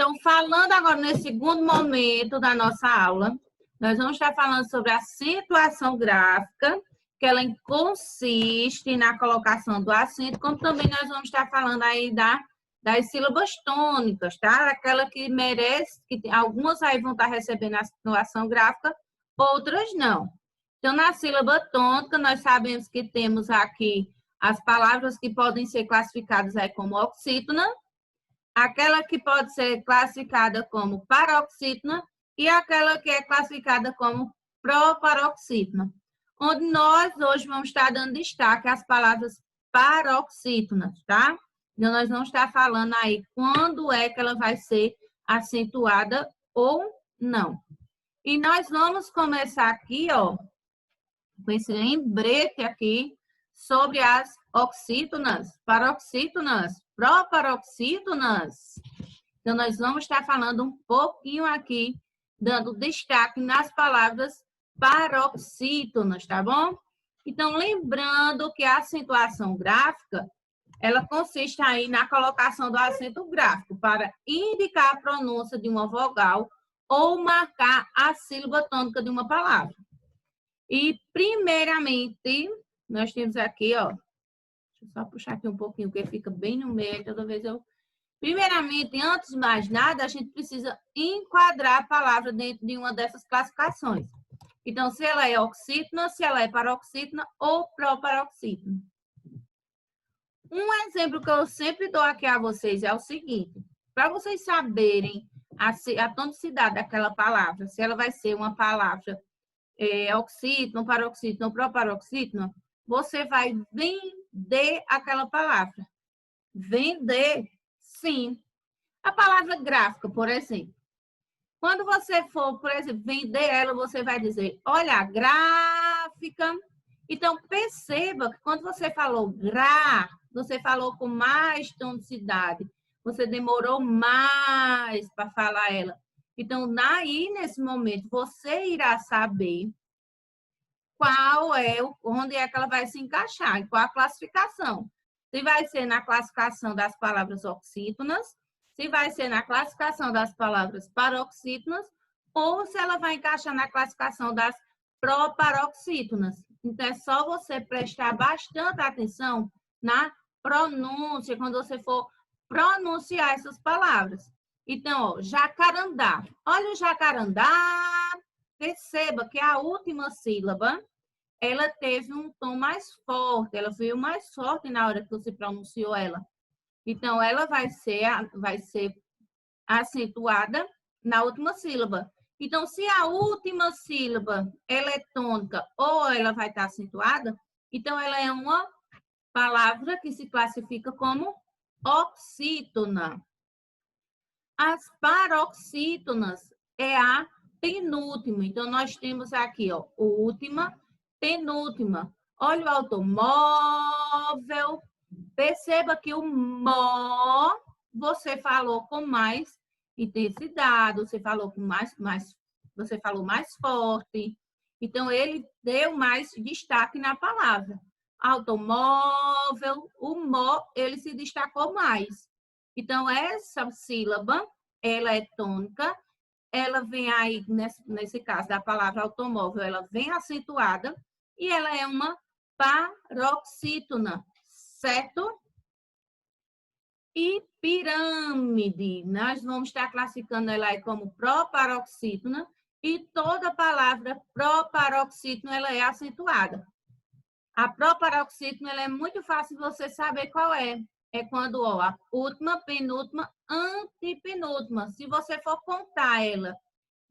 Então, falando agora nesse segundo momento da nossa aula, nós vamos estar falando sobre a acentuação gráfica, que ela consiste na colocação do acento, como também nós vamos estar falando aí das sílabas tônicas, tá? Aquela que merece, algumas aí vão estar recebendo a acentuação gráfica, outras não. Então, na sílaba tônica, nós sabemos que temos aqui as palavras que podem ser classificadas aí como oxítona, aquela que pode ser classificada como paroxítona e aquela que é classificada como proparoxítona, onde nós hoje vamos estar dando destaque às palavras paroxítonas, tá? Então, nós vamos estar falando aí quando é que ela vai ser acentuada ou não. E nós vamos começar aqui, ó, com esse lembrete aqui sobre as oxítonas, paroxítonas, proparoxítonas. Então, nós vamos estar falando um pouquinho aqui, dando destaque nas palavras paroxítonas, tá bom? Então, lembrando que a acentuação gráfica, ela consiste aí na colocação do acento gráfico para indicar a pronúncia de uma vogal ou marcar a sílaba tônica de uma palavra. E, primeiramente, nós temos aqui, ó, deixa eu só puxar aqui um pouquinho, porque fica bem no meio, toda vez eu... Primeiramente, antes de mais nada, a gente precisa enquadrar a palavra dentro de uma dessas classificações. Então, se ela é oxítona, se ela é paroxítona ou proparoxítona. Um exemplo que eu sempre dou aqui a vocês é o seguinte, para vocês saberem a tonicidade daquela palavra, se ela vai ser uma palavra oxítona, paroxítona ou proparoxítona, você vai vender aquela palavra. Vender, sim. A palavra gráfica, por exemplo. Quando você for, por exemplo, vender ela, você vai dizer, olha, gráfica. Então, perceba que quando você falou você falou com mais tonicidade. Você demorou mais para falar ela. Então, nesse momento, você irá saber onde é que ela vai se encaixar, em qual a classificação. Se vai ser na classificação das palavras oxítonas, se vai ser na classificação das palavras paroxítonas, ou se ela vai encaixar na classificação das proparoxítonas. Então, é só você prestar bastante atenção na pronúncia, quando você for pronunciar essas palavras. Então, ó, jacarandá. Olha o jacarandá. Perceba que a última sílaba, ela teve um tom mais forte, ela veio mais forte na hora que você pronunciou ela. Então, ela vai ser acentuada na última sílaba. Então, se a última sílaba ela é tônica ou ela vai estar acentuada, então ela é uma palavra que se classifica como oxítona. As paroxítonas é a penúltima. Então, nós temos aqui, ó, última, penúltima. Olha o automóvel. Perceba que o mó você falou com mais intensidade, você falou com você falou mais forte. Então, ele deu mais destaque na palavra. Automóvel, o mó, ele se destacou mais. Então, essa sílaba, ela é tônica, ela vem aí, nesse caso da palavra automóvel, ela vem acentuada e ela é uma paroxítona, certo? E pirâmide, nós vamos estar classificando ela aí como proparoxítona e toda palavra proparoxítona, ela é acentuada. A proparoxítona, ela é muito fácil de você saber qual é. É quando, ó, a última, penúltima, antepenúltima. Se você for contar ela,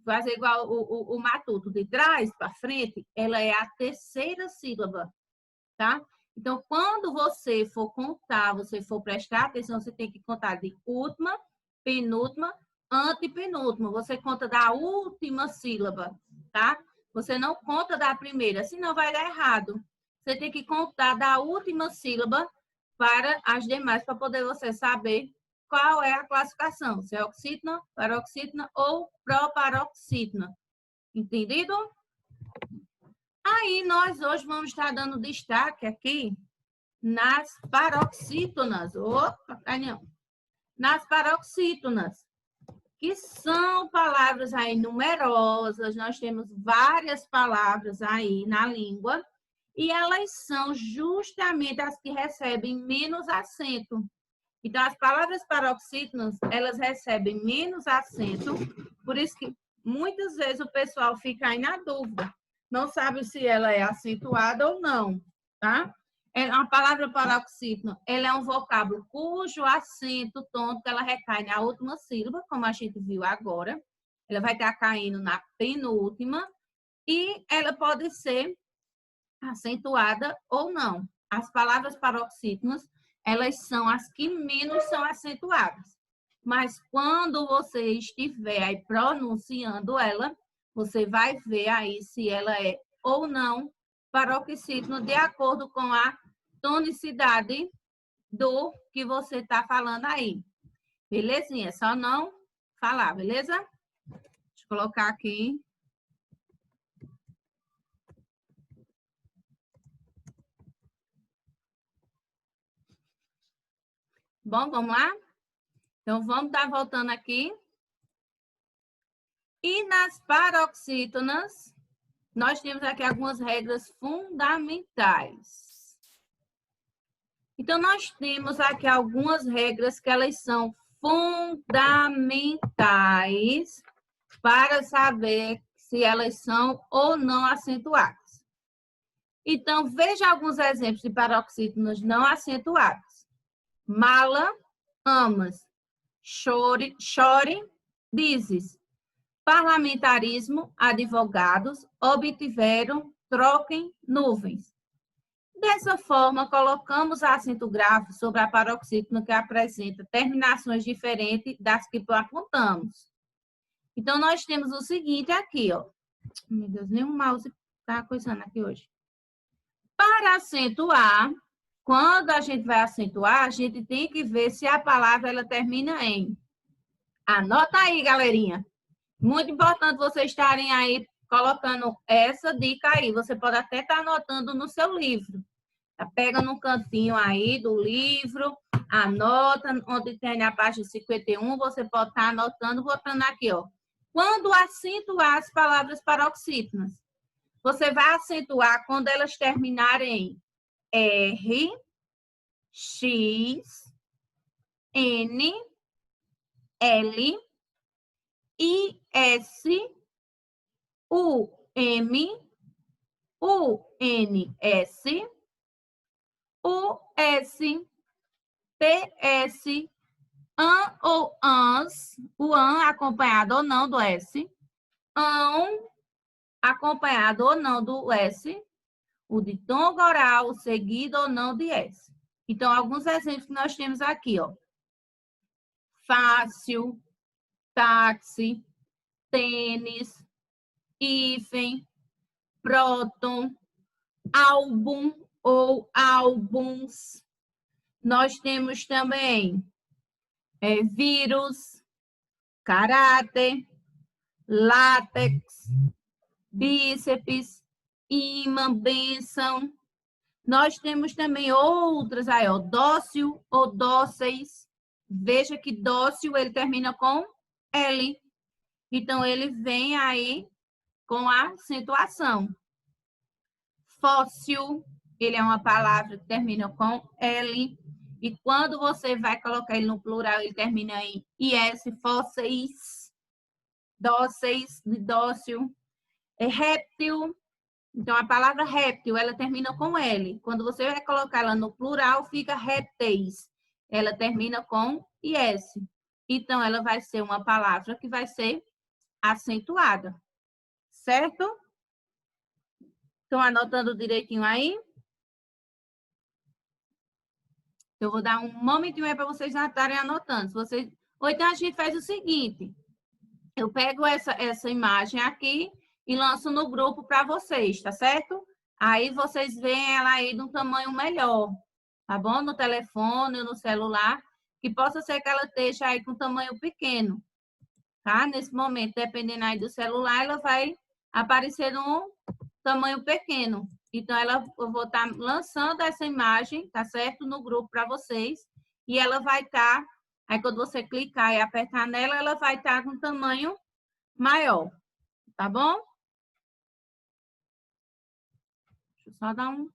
fazer igual o matuto, de trás para frente, ela é a terceira sílaba, tá? Então, quando você for contar, você for prestar atenção, você tem que contar de última, penúltima, antepenúltima. Você conta da última sílaba, tá? Você não conta da primeira, senão vai dar errado. Você tem que contar da última sílaba para as demais, para poder você saber qual é a classificação, se é oxítona, paroxítona ou proparoxítona. Entendido? Aí, nós hoje vamos estar dando destaque aqui nas paroxítonas. Opa, canhão. Nas paroxítonas. que são palavras aí numerosas, nós temos várias palavras aí na língua, e elas são justamente as que recebem menos acento. Então, as palavras paroxítonas, elas recebem menos acento, por isso que muitas vezes o pessoal fica aí na dúvida, não sabe se ela é acentuada ou não, tá? A palavra paroxítona, ela é um vocábulo cujo acento tônico ela recai na última sílaba, como a gente viu agora. Ela vai estar caindo na penúltima e ela pode ser acentuada ou não. As palavras paroxítonas, elas são as que menos são acentuadas. Mas quando você estiver aí pronunciando ela, você vai ver aí se ela é ou não paroxítona de acordo com a tonicidade do que você está falando aí. Belezinha? Só não falar, beleza? Deixa eu colocar aqui. Bom, vamos lá? Então, vamos estar voltando aqui. E nas paroxítonas, nós temos aqui algumas regras fundamentais. Então, nós temos aqui algumas regras que elas são fundamentais para saber se elas são ou não acentuadas. Então, veja alguns exemplos de paroxítonas não acentuadas. Mala, amas. Chore, dizes. Parlamentarismo, advogados, obtiveram, troquem, nuvens. Dessa forma, colocamos acento grave sobre a paroxítona que apresenta terminações diferentes das que apontamos. Então, nós temos o seguinte aqui, ó. Meu Deus, nem o mouse está coisando aqui hoje. Para acentuar, quando a gente vai acentuar, a gente tem que ver se a palavra ela termina em. Anota aí, galerinha. Muito importante vocês estarem aí colocando essa dica aí. Você pode até estar anotando no seu livro. Pega no cantinho aí do livro, anota onde tem a página 51, você pode estar anotando, botando aqui, ó. Quando acentuar as palavras paroxítonas, você vai acentuar quando elas terminarem em R, X, N, L, I, S, U, M, U, N, S, U, S, T, S, an ou ans, o an acompanhado ou não do S, ão acompanhado ou não do S, o ditongo oral seguido ou não de S. Então, alguns exemplos que nós temos aqui, ó. Fácil, táxi, tênis, hífen, próton, álbum ou álbuns. Nós temos também vírus, caráter, látex, bíceps, ímã, bênção. Nós temos também outras aí, ó, dócil ou dóceis. Veja que dócil ele termina com L. Então, ele vem aí com a acentuação. Fóssil, ele é uma palavra que termina com L. E quando você vai colocar ele no plural, ele termina em IS, fósseis, dóceis, dócil. Réptil, então a palavra réptil, ela termina com L. Quando você vai colocar ela no plural, fica répteis. Ela termina com IS. Então, ela vai ser uma palavra que vai ser acentuada. Certo? Estão anotando direitinho aí? Eu vou dar um momentinho aí para vocês estarem anotando. Vocês... Ou então a gente faz o seguinte. Eu pego essa imagem aqui e lanço no grupo para vocês, tá certo? Aí vocês veem ela aí de um tamanho melhor, tá bom? No telefone, no celular, que possa ser que ela esteja aí com tamanho pequeno, tá? Nesse momento, dependendo aí do celular, ela vai aparecer num tamanho pequeno. Então, eu vou estar lançando essa imagem, tá certo? No grupo para vocês. E ela vai estar Aí, quando você clicar e apertar nela, ela vai estar com tamanho maior. Tá bom? Deixa eu só dar um...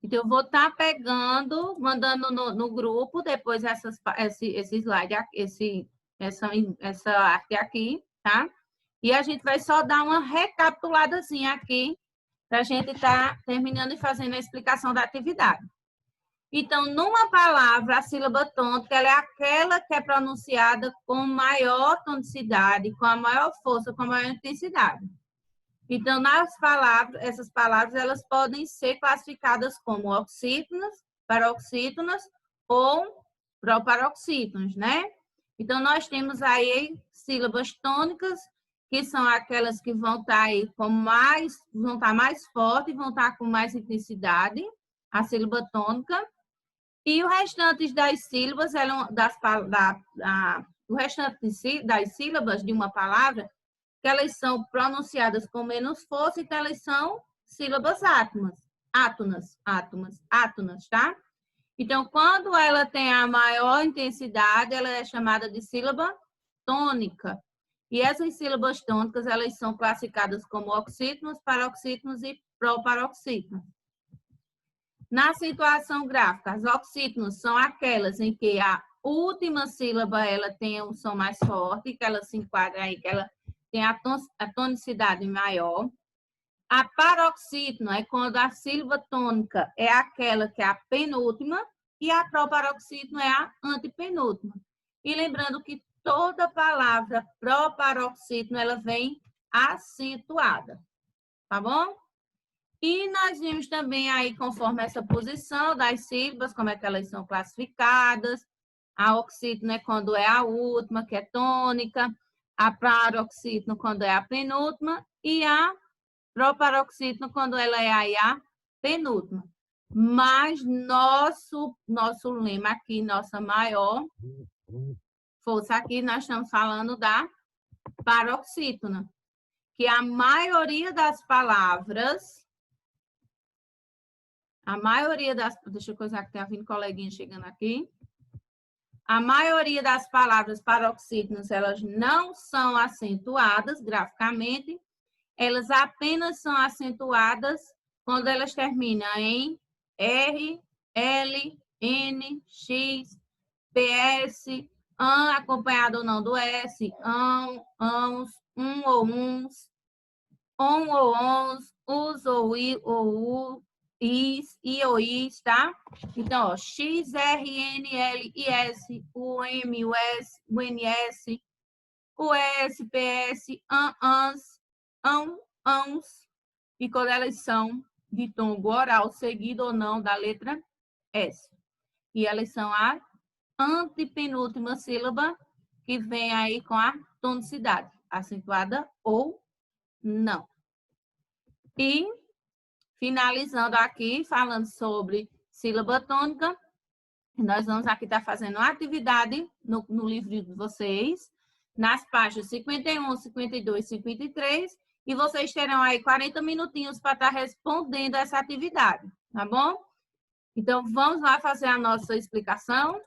Então, eu vou estar pegando, mandando no grupo, depois esse slide, essa arte aqui, tá? E a gente vai só dar uma recapituladazinha aqui, para a gente estar terminando e fazendo a explicação da atividade. Então, numa palavra, a sílaba tônica, ela é aquela que é pronunciada com maior tonicidade, com a maior força, com a maior intensidade. Então, essas palavras, elas podem ser classificadas como oxítonas, paroxítonas ou proparoxítonas, né? Então, nós temos aí sílabas tônicas, que são aquelas que vão estar aí vão estar mais fortes, vão estar com mais intensidade, a sílaba tônica. E o restante das sílabas, o restante das sílabas de uma palavra, que elas são pronunciadas com menos força, então elas são sílabas átonas, tá? Então, quando ela tem a maior intensidade, ela é chamada de sílaba tônica. E essas sílabas tônicas, elas são classificadas como oxítonos, paroxítonos e proparoxítonos. Na situação gráfica, as oxítonos são aquelas em que a última sílaba ela tem um som mais forte, que ela se enquadra aí, que ela tem a tonicidade maior. A paroxítono é quando a sílaba tônica é aquela que é a penúltima e a proparoxítono é a antepenúltima. E lembrando que toda palavra proparoxítono ela vem acentuada, tá bom? E nós vimos também aí, conforme essa posição das sílabas, como é que elas são classificadas. A oxítono é quando é a última, que é tônica. A paroxítono quando é a penúltima. E a proparoxítono quando ela é aí a penúltima. Mas nosso lema aqui, nossa maior força aqui, nós estamos falando da paroxítona. Que a maioria das palavras... Deixa eu coisar que tem vindo coleguinha chegando aqui. A maioria das palavras paroxítonas, elas não são acentuadas graficamente, elas apenas são acentuadas quando elas terminam em R, L, N, X, PS, an, acompanhado ou não do S, ans, ou uns, on ou ons, us ou i ou u, is, i ou is, tá? Então, ó, X, R, N, L, I, S, U, M, U, S, U, N, S, U, S, P, S, ans, ans, e quando elas são de tom oral, seguido ou não da letra S. E elas são a antepenúltima sílaba que vem aí com a tonicidade, acentuada ou não. E finalizando aqui, falando sobre sílaba tônica, nós vamos aqui estar fazendo uma atividade no livro de vocês, nas páginas 51, 52 e 53, e vocês terão aí 40 minutinhos para estar respondendo essa atividade, tá bom? Então, vamos lá fazer a nossa explicação.